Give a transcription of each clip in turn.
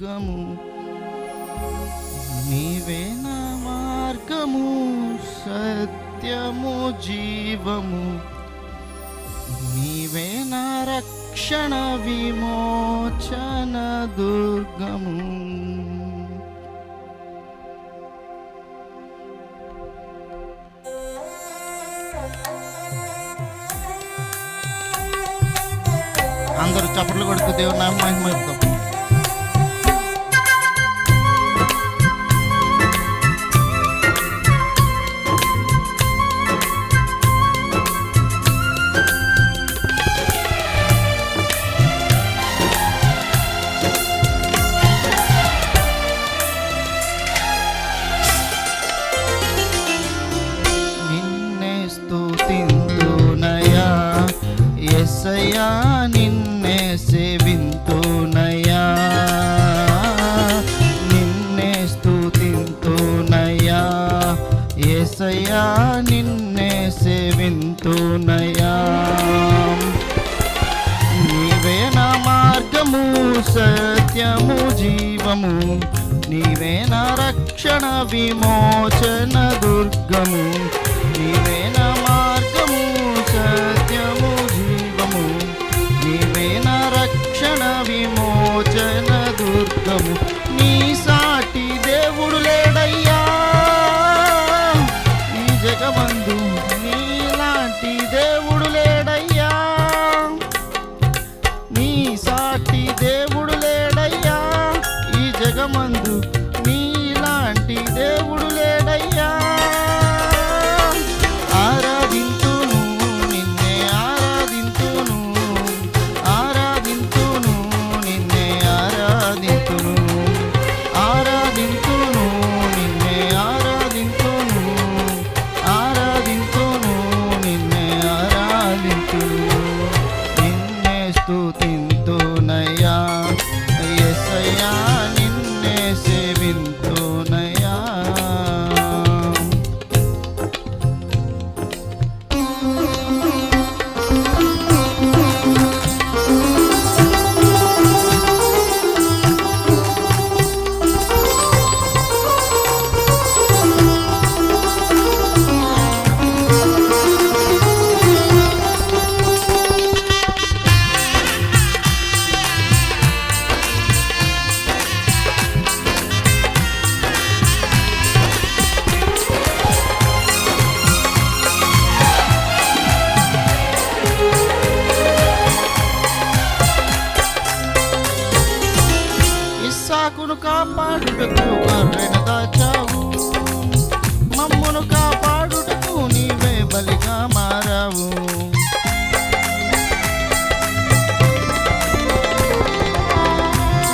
దుర్గము, నీవే నా మార్గము, సత్యము, జీవము, నీవే నా రక్షణ, విమోచన దుర్గము. అందరూ చప్పట్లు కొడుతూ దేవుని నామ మహిమ చెప్తాం. నిన్నే స్తుతింతునయా యేసయ్యా, నిన్నే సేవింతునయా, నిన్నే స్తుతింతునయా యేసయ్యా, నిన్నే సేవింతునయా. నీవే నా మార్గము, సత్యము, జీవము, నీవే నా రక్షణ, విమోచన దుర్గము, నీవే నా మార్గము, సత్యము, జీవము, నీవే నా రక్షణ, విమోచన దుర్గము. నీ సాటి దేవుడు లేడయ్యా ఈ జగమందు, నీలాంటి దేవుడు లేడయ్యా, నీ సాటి దేవుడు లేడయ్యా ఈ జగమందు, నీలాంటి దేవుడు లేడయ్యా. ఆరాధింతును నిన్నే, ఆరాధింతును, ఆరాధింతును నిన్నే, ఆరాధింతును, ఆరాధింతును నిన్నే, ఆరాధింతును, ఆరాధింతును నిన్నే, ఆరాధింతును. నిన్నే స్తుతింతునయా యేసయ్యా, నిన్నే సేవింతునయా. ఇస్సాకును కాపాడుటకు గొర్రెను దాచావు, మమ్మును కాపాడుటకు నీవే బలిగా మారావు.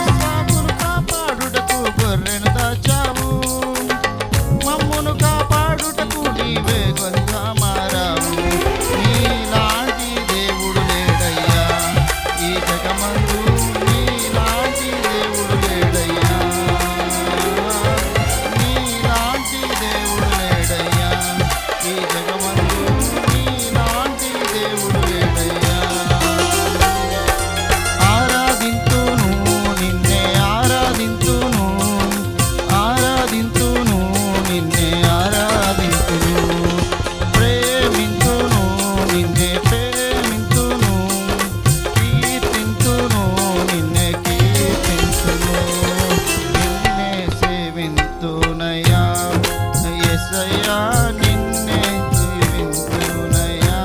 ఇస్సాకును కాపాడుటకు గొర్రెను దాచావు, మమ్మును కాపాడుటకు నీవే బలిగా మారావు. నీలాంటి దేవుడు లేడయ్యా ఈ జగమందు, నీలాంటి దేవుడు లేడయ్యా, నీలాంటి దేవుడు లేడయ్యా ఈ జగమందు, నీలాంటి దేవుడు లేడయ్యా. ఆరాధింతును నిన్నే, ఆరాధింతును, ఆరాధింతును నిన్నే, ఆరాధింతును, ప్రేమింతును నిన్నే, ప్రేమింతును, కీర్తింతును నిన్నే, కీర్తింతును, నిన్నే సేవింతునయా యేసయ్యా, నిన్నే సేవింతునయా.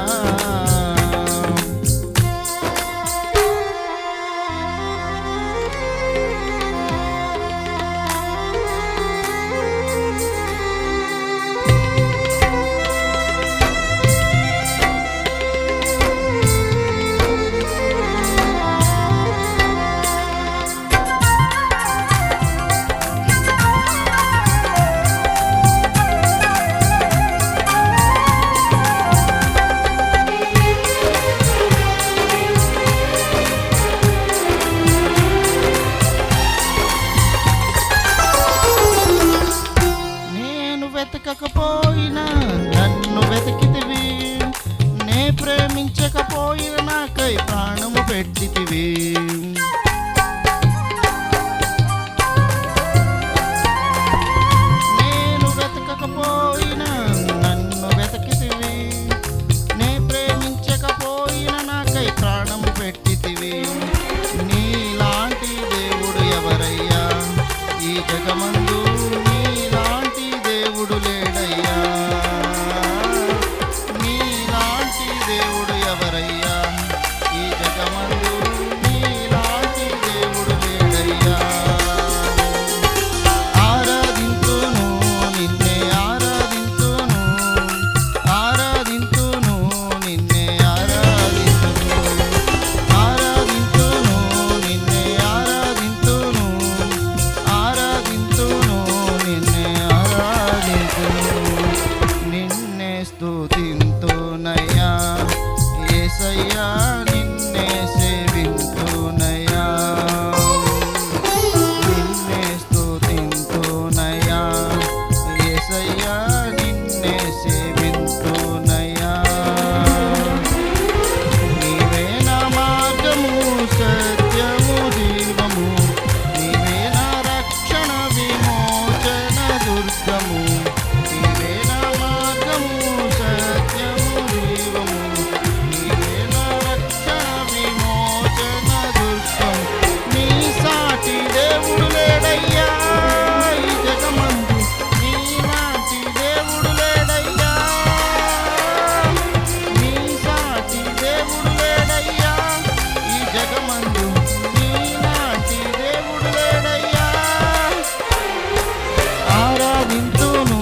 వెతకకపోయినా నన్ను వెతికితివి, నే ప్రేమించకపోయినా నాకై ప్రాణము పెట్టితివి. జగమందు నీలాంటి దేవుడు లేడయ్యా, నీలాంటి దేవుడు ఎవరయ్యా, ఈ జగమందు నీలాంటి దేవుడు లేడయ్యా. ఆరాధింతును నిన్నే ఆరాధింతును, ఆరాధింతును నిన్నే ఆరాధింతును, ఆరాధింతును నిన్నే ఆరాధింతును, ఆరాధింతును నిన్నే ఆరాధింతును, నిన్నే స్తుతింతునయ్యా యేసయ్యా, నిన్నే సేవింతునయ్యా, నిన్నే స్తుతింతునయ్యా యేసయ్యా, నిన్నే సేవింతునయ్యా. నీవే నా మార్గము సత్యము జీవము, నీవే నా రక్షణ విమోచన దుర్గము, నీవే నా మార్గము సత్యము జీవము, నీవే నా రక్షణ విమోచన దుర్గము. నీ సాటి దేవుడు లేడయ్యా, ఈ జగమందు నీలాంటి దేవుడు లేడయ్యా, నీ సాటి దేవుడు లేడయ్యా, ఈ జగమందు నీలాంటి దేవుడు లేడయ్యా. ఆరాధింతును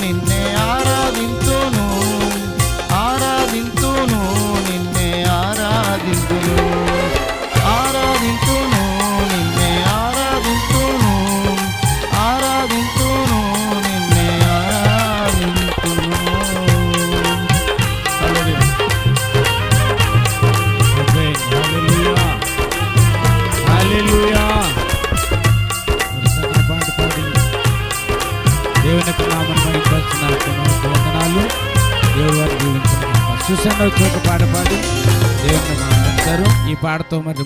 నిన్నే ఆరాధింతును, ఆరాధింతును నిన్నే ఆరాధింతును, ఆరాధింతును నిన్నే ఆరాధింతును, ఆరాధింతును నిన్నే ఆరాధింతును. హల్లెలూయా. హల్లెలూయా. మరి సగం పాట పాడి దేవుని యొక్క నామమును మహిమపరుచుచున్నాము. వందనాలు. దేవుని వారిని దీవించును గాక. చూసండి ఒక చోట పాట పాడి దేవుని నామమును ఈ పాటతో మరి